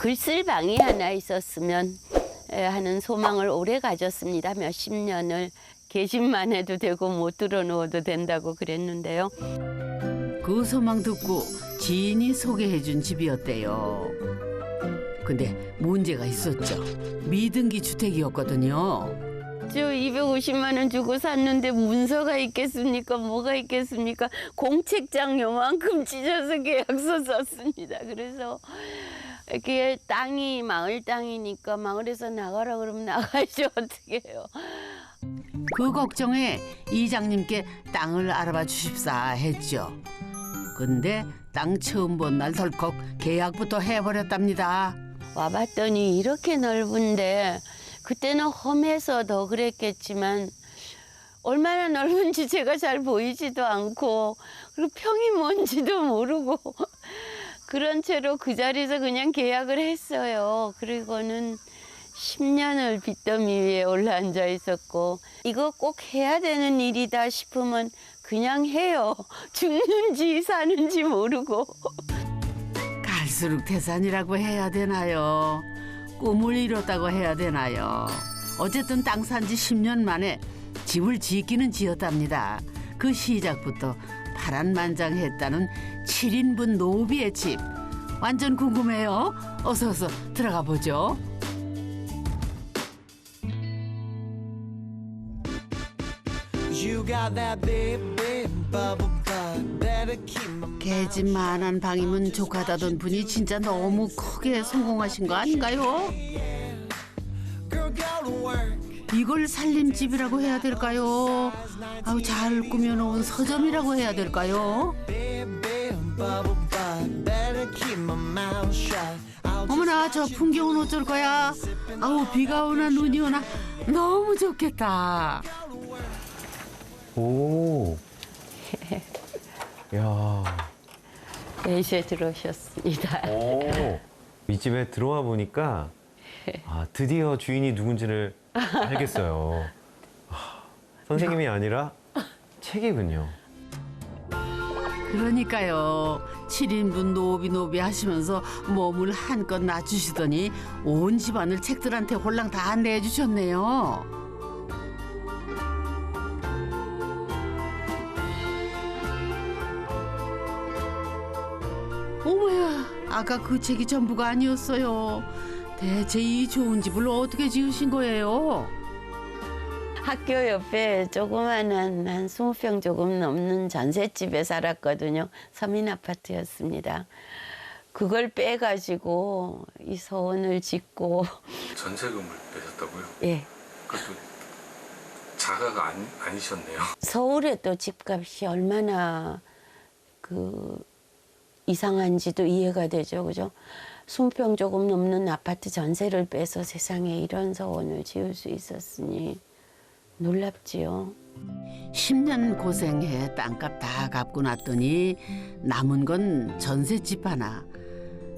글 쓸 방이 하나 있었으면 하는 소망을 오래 가졌습니다. 몇십 년을 계집만 해도 되고 못 들어놓아도 된다고 그랬는데요. 그 소망 듣고 지인이 소개해준 집이었대요. 근데 문제가 있었죠. 미등기 주택이었거든요. 저 250만 원 주고 샀는데 문서가 있겠습니까? 뭐가 있겠습니까? 공책장 요만큼 찢어서 계약서 썼습니다. 그래서 이게 땅이 마을 땅이니까 마을에서 나가라 그러면 나가야지 어떻게 해요. 그 걱정에 이장님께 땅을 알아봐 주십사 했죠. 근데 땅 처음 본 날 덜컥 계약부터 해버렸답니다. 와봤더니 이렇게 넓은데 그때는 험해서 더 그랬겠지만 얼마나 넓은지 제가 잘 보이지도 않고 그리고 평이 뭔지도 모르고 그런 채로 그 자리에서 그냥 계약을 했어요. 그리고는 10년을 빚더미 위에 올라앉아 있었고 이거 꼭 해야 되는 일이다 싶으면 그냥 해요. 죽는지 사는지 모르고. 갈수록 태산이라고 해야 되나요? 꿈을 이뤘다고 해야 되나요? 어쨌든 땅 산 지 10년 만에 집을 짓기는 지었답니다. 그 시작부터 파란만장했다는 7인분 노비의 집. 완전 궁금해요. 어서 들어가 보죠. 개집만한 방이면 족하다던 분이 진짜 너무 크게 성공하신 거 아닌가요? 이걸 살림집이라고 해야 될까요? 아우, 잘 꾸며놓은 서점이라고 해야 될까요? 어머나, 저 풍경은 어쩔 거야? 아우, 비가 오나 눈이 오나 너무 좋겠다. 오. 야. 네, 이제 들어오셨습니다. 오. 이 집에 들어와 보니까 드디어 주인이 누군지를 알겠어요. 선생님이 아니라 책이군요. 그러니까요. 7인분 노비노비 하시면서 몸을 한껏 낮추시더니 온 집안을 책들한테 홀랑 다 내주셨네요. 어머야, 아까 그 책이 전부가 아니었어요. 대체 이 좋은 집을 어떻게 지으신 거예요? 학교 옆에 조그마한 한 20평 조금 넘는 전셋집에 살았거든요. 서민 아파트였습니다. 그걸 빼가지고 이 서원을 짓고. 전세금을 내셨다고요? 예. 그것도 자가가 아니셨네요. 서울에 또 집값이 얼마나 이상한지도 이해가 되죠. 그죠? 20평 조금 넘는 아파트 전세를 빼서 세상에 이런 서원을 지을 수 있었으니 놀랍지요. 10년 고생해 땅값 다 갚고 났더니 남은 건 전셋집 하나.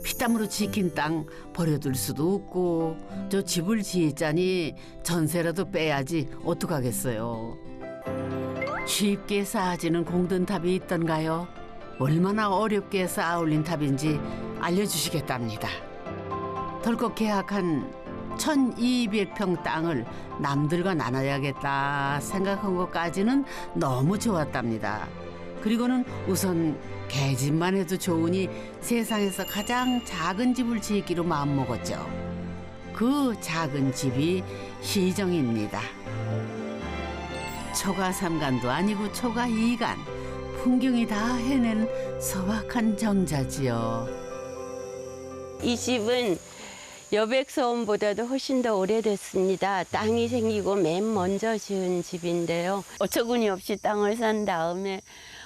피땀으로 지킨 땅 버려둘 수도 없고 저 집을 지었자니 전세라도 빼야지 어떡하겠어요. 쉽게 쌓아지는 공든탑이 있던가요? 얼마나 어렵게 쌓아 올린 탑인지 알려주시겠답니다. 덜컥 계약한 1200평 땅을 남들과 나눠야겠다 생각한 것까지는 너무 좋았답니다. 그리고는 우선 개집만 해도 좋으니 세상에서 가장 작은 집을 짓기로 마음먹었죠. 그 작은 집이 시정입니다. 초가 3간도 아니고 초가 2간. 풍경이 다 해낸 소박한 정자지요. 이 집은 여백서원보다도 훨씬 더 오래됐습니다. 땅이 생기고 맨 먼저 지은 집인데요. 어처구니 없이 땅을 산 다음에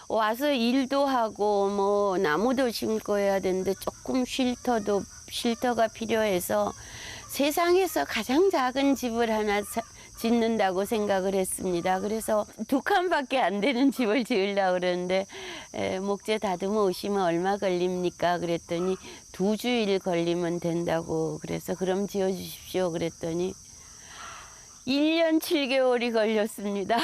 와서 일도 하고 뭐 나무도 심고 해야 되는데 조금 쉼터가 필요해서 세상에서 가장 작은 집을 하나 짓는다고 생각을 했습니다. 그래서 2칸밖에 안 되는 집을 지으려고 그러는데 목재 다듬어 오시면 얼마 걸립니까? 그랬더니 2주일 걸리면 된다고 그래서 그럼 지어주십시오. 그랬더니 1년 7개월이 걸렸습니다.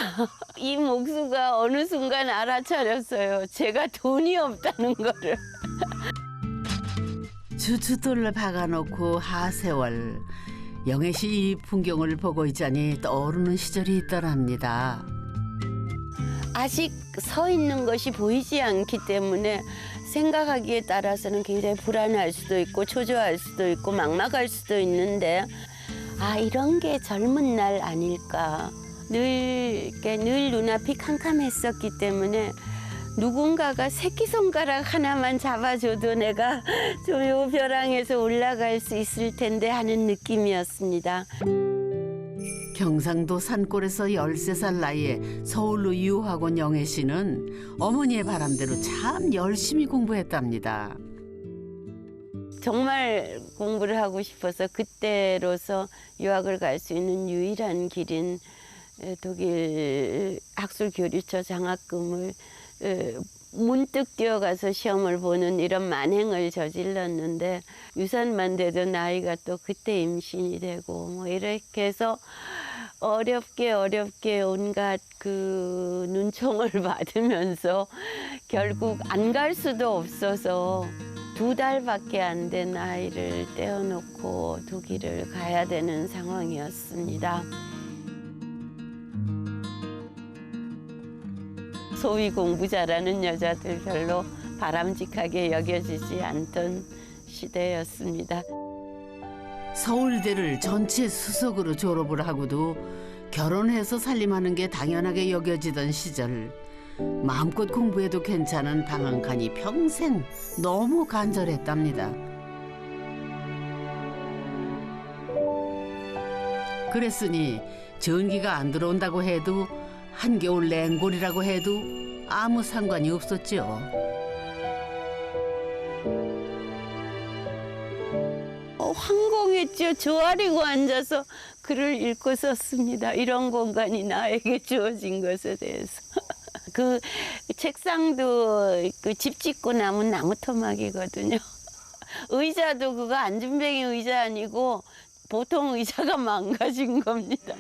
이 목수가 어느 순간 알아차렸어요. 제가 돈이 없다는 거를. 주춧돌을 박아놓고 하세월. 영애 씨 이 풍경을 보고 있자니 떠오르는 시절이 있더랍니다. 아직 서 있는 것이 보이지 않기 때문에 생각하기에 따라서는 굉장히 불안할 수도 있고 초조할 수도 있고 막막할 수도 있는데 아 이런 게 젊은 날 아닐까. 늘 눈앞이 캄캄했었기 때문에 누군가가 새끼손가락 하나만 잡아줘도 내가 저 요 벼랑에서 올라갈 수 있을 텐데 하는 느낌이었습니다. 경상도 산골에서 13살 나이에 서울로 유학 온 영애 씨는 어머니의 바람대로 참 열심히 공부했답니다. 정말 공부를 하고 싶어서 그때로서 유학을 갈 수 있는 유일한 길인 독일 학술 교류처 장학금을 문득 뛰어가서 시험을 보는 이런 만행을 저질렀는데 유산만 돼도 나이가 또 그때 임신이 되고 뭐 이렇게 해서 어렵게 온갖 그 눈총을 받으면서 결국 안 갈 수도 없어서 2달밖에 안 된 아이를 떼어놓고 독일을 가야 되는 상황이었습니다. 소위 공부 잘하는 여자들 별로 바람직하게 여겨지지 않던 시대였습니다. 서울대를 전체 수석으로 졸업을 하고도 결혼해서 살림하는 게 당연하게 여겨지던 시절. 마음껏 공부해도 괜찮은 방 한 칸이 평생 너무 간절했답니다. 그랬으니 전기가 안 들어온다고 해도 한겨울 냉골이라고 해도 아무 상관이 없었죠. 황공했죠. 조아리고 앉아서 글을 읽고 썼습니다. 이런 공간이 나에게 주어진 것에 대해서. 그 책상도 그 집 짓고 남은 나무 토막이거든요. 의자도 그거 안준뱅이 의자 아니고 보통 의자가 망가진 겁니다.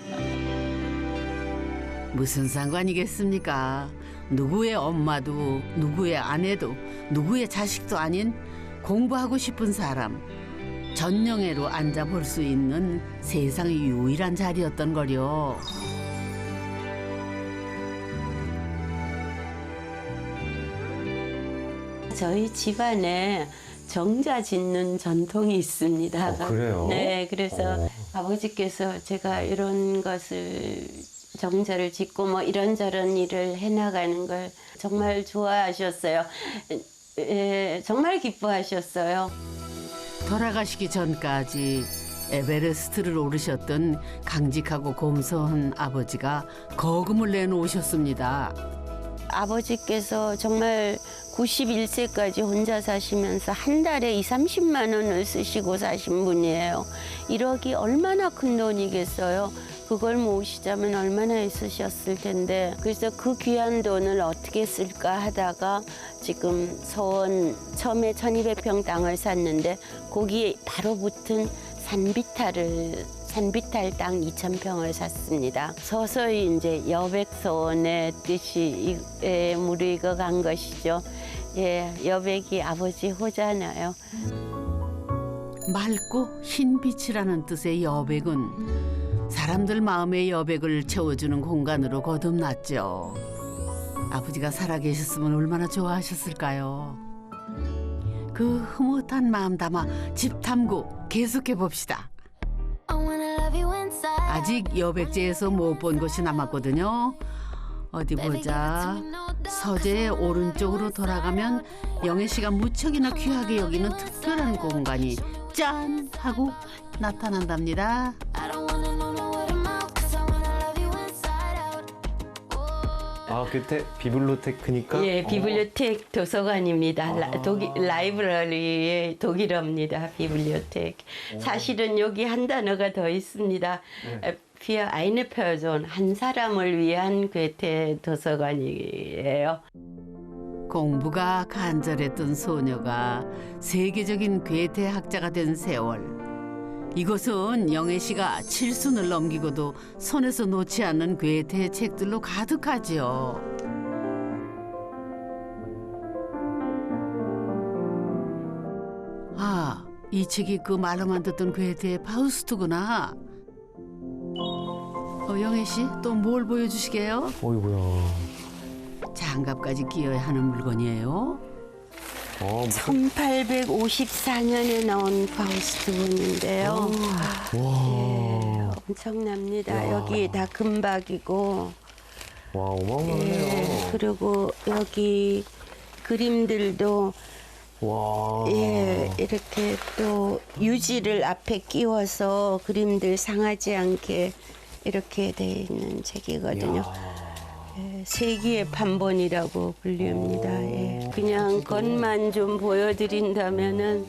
무슨 상관이겠습니까? 누구의 엄마도 누구의 아내도 누구의 자식도 아닌 공부하고 싶은 사람 전영애로 앉아볼 수 있는 세상의 유일한 자리였던 거요. 저희 집안에 정자 짓는 전통이 있습니다. 그래요? 네, 그래서 아버지께서 제가 이런 것을 정자를 짓고 뭐 이런저런 일을 해나가는 걸 정말 좋아하셨어요. 정말 기뻐하셨어요. 돌아가시기 전까지 에베레스트를 오르셨던 강직하고 곰소한 아버지가 거금을 내놓으셨습니다. 아버지께서 정말 91세까지 혼자 사시면서 한 달에 20-30만 원을 쓰시고 사신 분이에요. 1억이 얼마나 큰 돈이겠어요. 그걸 모으시자면 얼마나 있으셨을 텐데. 그래서 그 귀한 돈을 어떻게 쓸까 하다가 지금 서원 처음에 1200평 땅을 샀는데 거기에 바로 붙은 산비탈 땅 2000평을 샀습니다. 서서히 이제 여백서원의 뜻이 무르익어 간 것이죠. 예, 여백이 아버지 호잖아요. 맑고 흰 빛이라는 뜻의 여백은 사람들 마음의 여백을 채워주는 공간으로 거듭났죠. 아버지가 살아계셨으면 얼마나 좋아하셨을까요? 그 흐뭇한 마음 담아 집 탐구 계속해 봅시다. 아직 여백제에서 못 본 곳이 남았거든요. 어디 보자. 서재의 오른쪽으로 돌아가면 영애 씨가 무척이나 귀하게 여기는 특별한 공간이 짠 하고 나타난답니다. 아, 그때 비블로테크니까? 예, 비블리오텍 도서관입니다. 라이브러리의 독일어입니다. 비블리오텍. 사실은 여기 한 단어가 더 있습니다. für eine Person, 한 사람을 위한 괴테 도서관이에요. 공부가 간절했던 소녀가 세계적인 괴테 학자가 된 세월. 이곳은 영애 씨가 칠순을 넘기고도 손에서 놓지 않는 괴테의 책들로 가득하지요. 아, 이 책이 그 말로만 듣던 괴테의 파우스트구나. 영애 씨, 또 뭘 보여주시게요? 어이구야. 장갑까지 끼어야 하는 물건이에요. 1854년에 나온 파우스트문인데요. 예, 엄청납니다. 여기 다 금박이고, 와, 어마어마하네요. 그리고 여기 그림들도 와. 이렇게 또 유지를 앞에 끼워서 그림들 상하지 않게 이렇게 돼 있는 책이거든요. 세기의 판본이라고 불립니다. 그냥 겉만 좀 보여드린다면은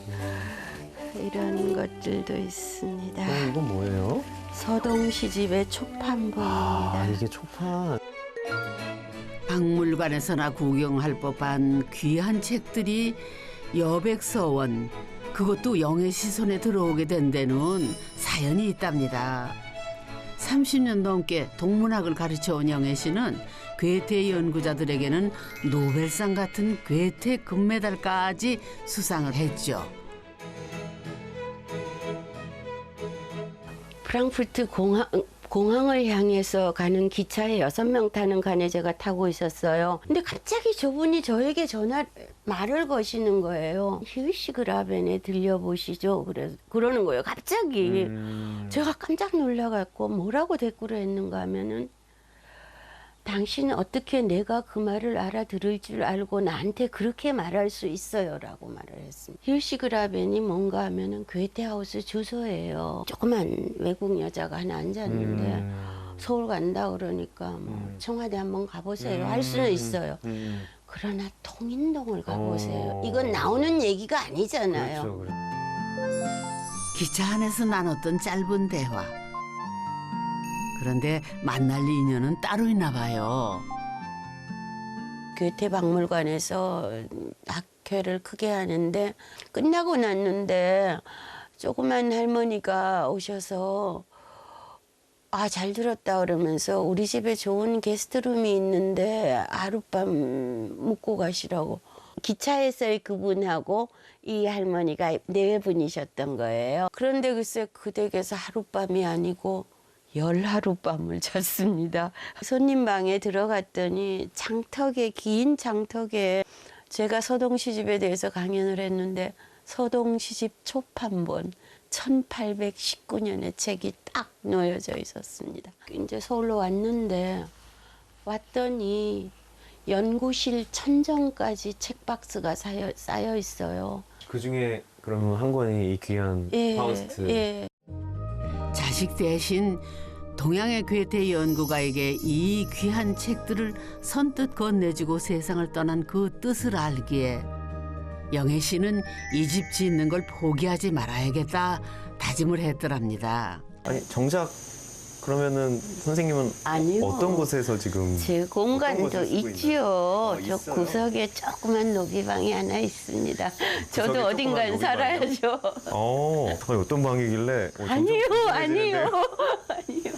이런 것들도 있습니다. 이건 뭐예요? 서동 시집의 초판본입니다. 이게 초판. 박물관에서나 구경할 법한 귀한 책들이 여백서원, 그것도 영애 시선에 들어오게 된 데는 사연이 있답니다. 30년 넘게 동문학을 가르쳐온 영애 씨는 괴테 연구자들에게는 노벨상 같은 괴테 금메달까지 수상을 했죠. 프랑크푸르트 공항을 향해서 가는 기차에 6명 타는 칸에 제가 타고 있었어요. 근데 갑자기 저분이 저에게 말을 거시는 거예요. 히르시그라벤에 들려보시죠. 그러는 거예요. 갑자기. 제가 깜짝 놀라갖고 뭐라고 대꾸를 했는가 하면은 당신은 어떻게 내가 그 말을 알아들을 줄 알고 나한테 그렇게 말할 수 있어요? 라고 말을 했습니다. 히르시그라벤이 뭔가 하면은 괴테하우스 주소예요. 조그만 외국 여자가 하나 앉았는데 서울 간다 그러니까 뭐 청와대 한번 가보세요. 할 수는 있어요. 그러나 통인동을 가보세요. 이건 나오는 얘기가 아니잖아요. 그렇죠. 기차 안에서 나눴던 짧은 대화. 그런데 만날 인연은 따로 있나 봐요. 괴테 박물관에서 학회를 크게 하는데 끝나고 났는데 조그만 할머니가 오셔서 잘 들었다 그러면서 우리 집에 좋은 게스트룸이 있는데 하룻밤 묵고 가시라고. 기차에서의 그분하고 이 할머니가 내외분이셨던 거예요. 그런데 글쎄 그 댁에서 하룻밤이 아니고 10하룻밤을 잤습니다. 손님 방에 들어갔더니 긴 창턱에 제가 서동시집에 대해서 강연을 했는데 서동시집 초판본 1819년의 책이 딱 놓여져 있었습니다. 이제 서울로 왔더니 연구실 천정까지 책박스가 쌓여 있어요. 그 중에 그러면 한 권이 이 귀한 파우스트. 자식 대신 동양의 괴테 연구가에게 이 귀한 책들을 선뜻 건네주고 세상을 떠난 그 뜻을 알기에 영애 씨는 이 집 짓는 걸 포기하지 말아야겠다 다짐을 했더랍니다. 아니, 정작 그러면은 선생님은 아니요. 어떤 곳에서 지금 제 공간도 곳을 쓰고 있지요. 있나요? 저 있어요? 구석에 조그만 노비방이 하나 있습니다. 저도 구석에 어딘가에 조그만 살아야죠. 잠깐 어떤 방이길래 아니요. 아니요. 아니요.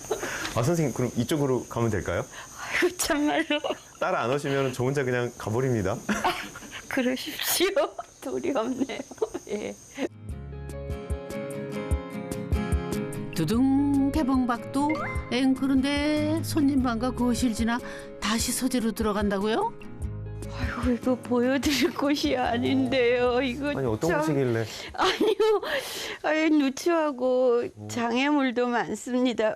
선생님 그럼 이쪽으로 가면 될까요? 아이고 참말로 따라 안 오시면 저 혼자 그냥 가버립니다. 그러십시오. 돌이 없네요. 예. 두둥 개봉박도 그런데 손님방과 거실 지나 다시 서재로 들어간다고요? 아이고 이거 보여드릴 곳이 아닌데요. 이거 아니 어떤 참... 곳이길래? 아니요. 누추하고 장애물도 많습니다.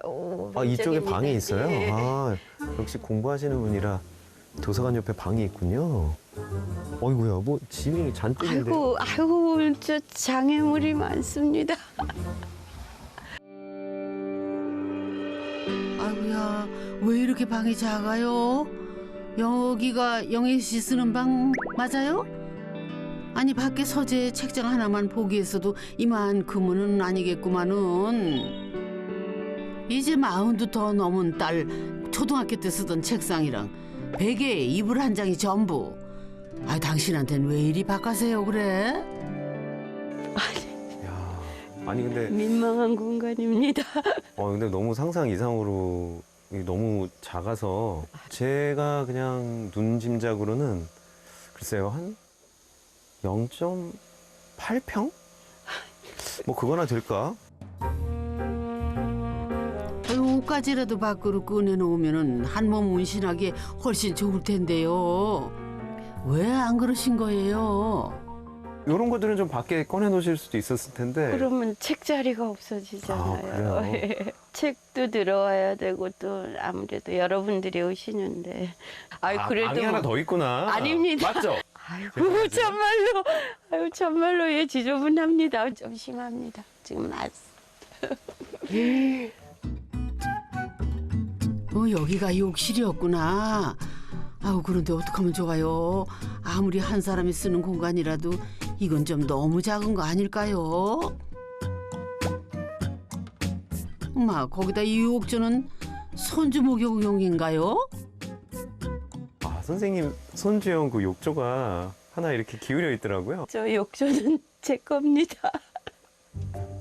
이쪽에 방이 있어요? 예. 역시 공부하시는 분이라 도서관 옆에 방이 있군요. 어이구야, 뭐 짐이 잔뜩인데. 아이고 저 장애물이 많습니다. 아이고야, 왜 이렇게 방이 작아요? 여기가 영애 씨 쓰는 방 맞아요? 아니 밖에 서재 책장 하나만 보기에서도 이만큼은 아니겠구만은. 이제 40도 더 넘은 딸 초등학교 때 쓰던 책상이랑 베개에 이불 한 장이 전부. 당신한테는 왜 이리 바꿔세요 그래? 아니 근데 민망한 공간입니다. 근데 너무 상상 이상으로 너무 작아서 제가 그냥 눈 짐작으로는 글쎄요 한 0.8평? 뭐 그거나 될까? 옷까지라도 밖으로 꺼내놓으면 한몸 운신하기에 훨씬 좋을 텐데요. 왜 안 그러신 거예요? 이런 것들은 좀 밖에 꺼내 놓으실 수도 있었을 텐데. 그러면 책 자리가 없어지잖아요. 아, 그래요? 예. 책도 들어와야 되고 또 아무래도 여러분들이 오시는데. 아이 그래도 방이 하나 더 있구나. 아닙니다. 맞죠? 아이고 참말로 아유 참말로 예 지저분합니다. 좀 심합니다. 지금 여기가 욕실이었구나. 아우 그런데 어떡하면 좋아요. 아무리 한 사람이 쓰는 공간이라도 이건 좀 너무 작은 거 아닐까요? 엄마 거기다 이 욕조는 손주 목욕용인가요? 아, 선생님 손주형 그 욕조가 하나 이렇게 기울여 있더라고요. 저 욕조는 제 겁니다.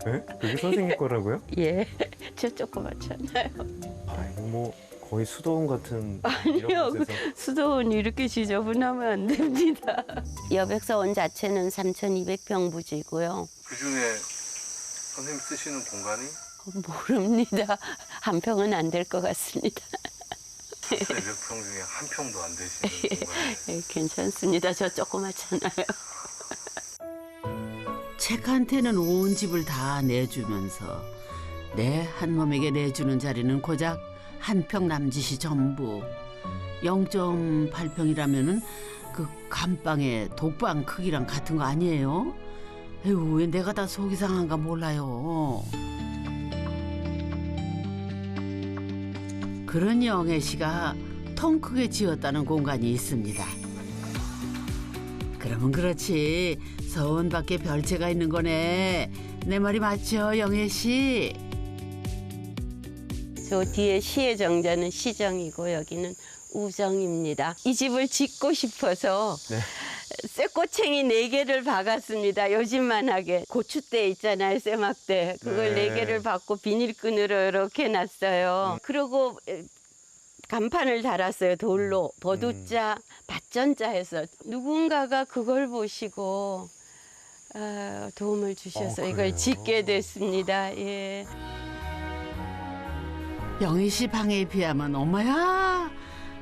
네? 그게 선생님 거라고요? 예, 저 조그맣잖아요. 아, 이거 뭐 거의 수도원 같은 아니요, 이런 곳에서. 수도원이 이렇게 지저분하면 안 됩니다. 여백서원 자체는 3,200평 부지고요. 그중에 선생님 쓰시는 공간이 모릅니다. 한 평은 안 될 것 같습니다. 400평 중에 한 평도 안 되시는 공간이 예, 괜찮습니다. 저 조그맣잖아요. 책한테는 온 집을 다 내주면서 내 한몸에게 내주는 자리는 고작 한 평 남짓이 전부. 0.8평이라면은 그 감방의 독방 크기랑 같은 거 아니에요? 에휴 왜 내가 다 속이 상한가 몰라요. 그런 영애 씨가 통 크게 지었다는 공간이 있습니다. 그러면 그렇지 서원 밖에 별채가 있는 거네. 내 말이 맞죠 영애 씨? 저 뒤에 시의 정자는 시정이고 여기는 우정입니다. 이 집을 짓고 싶어서 네. 쇠꼬챙이 4개를 박았습니다. 요즘만하게 고추대 있잖아요, 쇠막대. 그걸 네. 4개를 박고 비닐끈으로 이렇게 놨어요. 그리고 간판을 달았어요, 돌로. 버두자, 밭전자 해서. 누군가가 그걸 보시고 도움을 주셔서 이걸 그래요? 짓게 됐습니다. 예. 영희 씨 방에 비하면 엄마야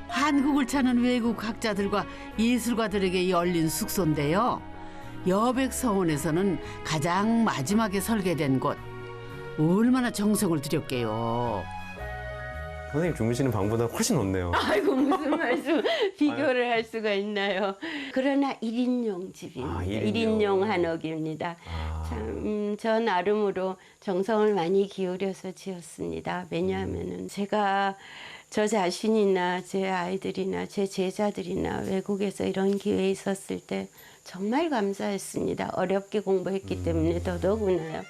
한국을 찾는 외국 학자들과 예술가들에게 열린 숙소인데요. 여백서원에서는 가장 마지막에 설계된 곳. 얼마나 정성을 들였게요. 선생님 주무시는 방보다 훨씬 높네요. 아이고 무슨 말씀 비교를 할 수가 있나요. 그러나 1인용 집입니다. 아, 1인용 한옥입니다. 아. 참, 저 나름으로 정성을 많이 기울여서 지었습니다. 왜냐하면은 제가 저 자신이나 제 아이들이나 제 제자들이나 외국에서 이런 기회 있었을 때 정말 감사했습니다. 어렵게 공부했기 때문에 더더구나요.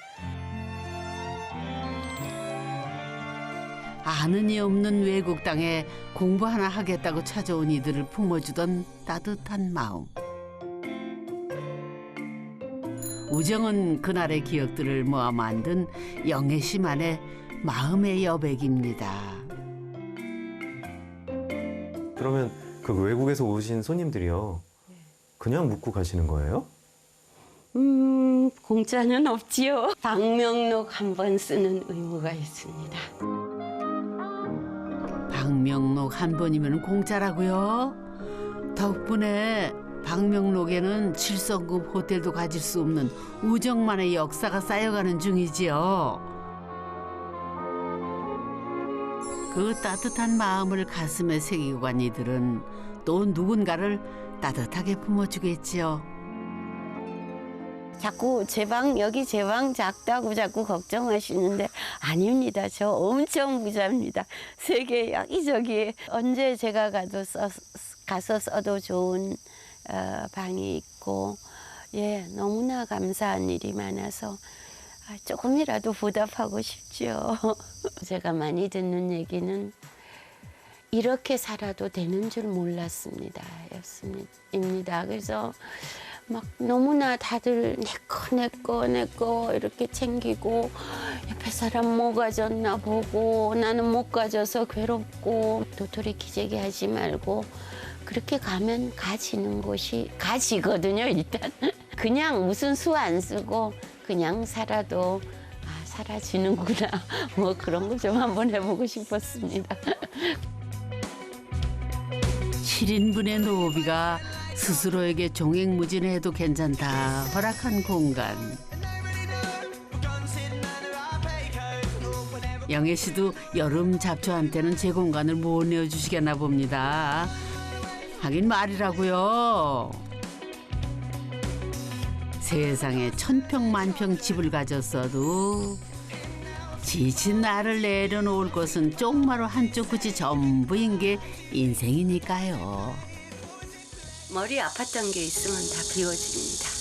아는 이 없는 외국 땅에 공부 하나 하겠다고 찾아온 이들을 품어주던 따뜻한 마음. 우정은 그날의 기억들을 모아 만든 영애 씨만의 마음의 여백입니다. 그러면 그 외국에서 오신 손님들이요. 그냥 묵고 가시는 거예요? 공짜는 없지요. 방명록 한 번 쓰는 의무가 있습니다. 방명록 한 번이면 공짜라고요? 덕분에 방명록에는 7성급 호텔도 가질 수 없는 우정만의 역사가 쌓여가는 중이지요. 그 따뜻한 마음을 가슴에 새기고 간 이들은 또 누군가를 따뜻하게 품어주겠지요. 자꾸 여기 제 방 작다고 자꾸 걱정하시는데 아닙니다. 저 엄청 부자입니다. 세계 여기저기 언제 제가 가서 써도 좋은 방이 있고 예 너무나 감사한 일이 많아서 조금이라도 보답하고 싶죠. 제가 많이 듣는 얘기는 이렇게 살아도 되는 줄 몰랐습니다. 였습니다. 그래서 막 너무나 다들 내 거 이렇게 챙기고 옆에 사람 뭐 가졌나 보고 나는 못 가져서 괴롭고 도토리 기재기 하지 말고 그렇게 가면 가지는 곳이 가지거든요. 일단 그냥 무슨 수 안 쓰고 그냥 살아도 사라지는구나. 뭐 그런 거 좀 한번 해보고 싶었습니다. 7인분의 노비가 스스로에게 종횡무진해도 괜찮다 허락한 공간. 영애 씨도 여름 잡초한테는 제 공간을 못 내어주시겠나 봅니다. 하긴 말이라고요. 세상에 천평만평 집을 가졌어도 지친 나를 내려놓을 곳은 쪽마루 한쪽 끝이 전부인 게 인생이니까요. 머리 아팠던 게 있으면 다 비워집니다.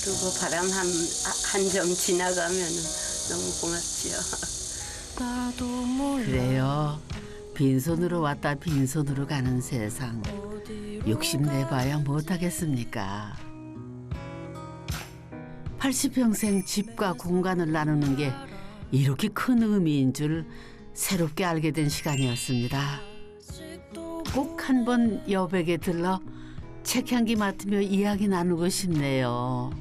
그리고 바람 한 점 지나가면 너무 고맙지요. 그래요. 빈손으로 왔다 빈손으로 가는 세상. 욕심내봐야 못하겠습니까? 80평생 집과 공간을 나누는 게 이렇게 큰 의미인 줄 새롭게 알게 된 시간이었습니다. 꼭 한번 여백에 들러 책향기 맡으며 이야기 나누고 싶네요.